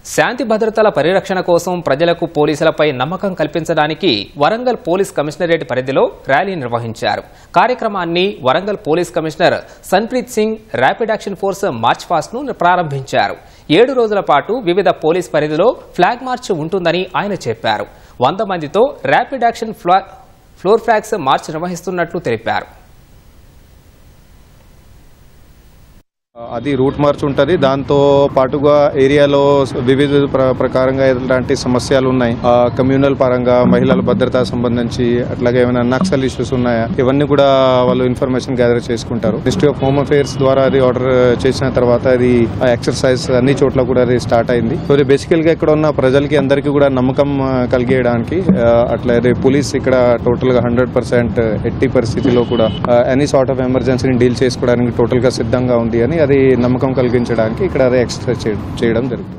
శాంతి భద్రతల పరిరక్షణ కోసం ప్రజలకు పోలీసులపై నమ్మకం కల్పించడానికి వరంగల్ పోలీస్ కమిషనరేట్ పరిధిలో ర్యాలీ నిర్వహించారు. కార్యక్రమాన్ని Warangal police commissioner Sanpreet Singh rapid action force March past ను ప్రారంభించారు. 7 రోజుల పాటు వివిధ పోలీస్ పరిధిలో ఫ్లాగ్ మార్చ్ ఉంటుందని ఆయన చెప్పారు. 100 మందితో rapid action floor flags March నిర్వహిస్తున్నట్లు తెలిపారు. అది రూట్ మార్చ్ ఉంటుంది. దాంతో పాటుగా ఏరియాలో వివిధ ప్రకారంగా ఎలాంటి సమస్యలు ఉన్నాయి, కమ్యూనల్ పరంగా మహిళల భద్రత సంబంధించి అట్లాగే ఏమైనా నక్సల్ ఇష్యూస్ ఉన్నాయా, ఇవన్నీ కూడా వాళ్ళు ఇన్ఫర్మేషన్ గ్యాదర్ చేసుకుంటారు. మినిస్ట్రీ ఆఫ్ హోమ్ అఫేర్స్ ద్వారా అది ఆర్డర్ చేసిన తర్వాత అది ఎక్సర్సైజ్ అన్ని చోట్ల కూడా అది స్టార్ట్ అయింది. సో బేసికల్ గా ఇక్కడ ఉన్న ప్రజలకి అందరికీ కూడా నమ్మకం కలిగేయడానికి అట్లాగే పోలీస్ ఇక్కడ టోటల్ గా 100% ఎట్టి పరిస్థితిలో కూడా ఎనీ సార్ట్ ఆఫ్ ఎమర్జెన్సీని డీల్ చేసుకోవడానికి టోటల్ గా సిద్ధంగా ఉంది అని అది నమ్మకం కలిగించడానికి ఇక్కడ ఎక్సర్సైజ్ చేయడం జరుగుతుంది.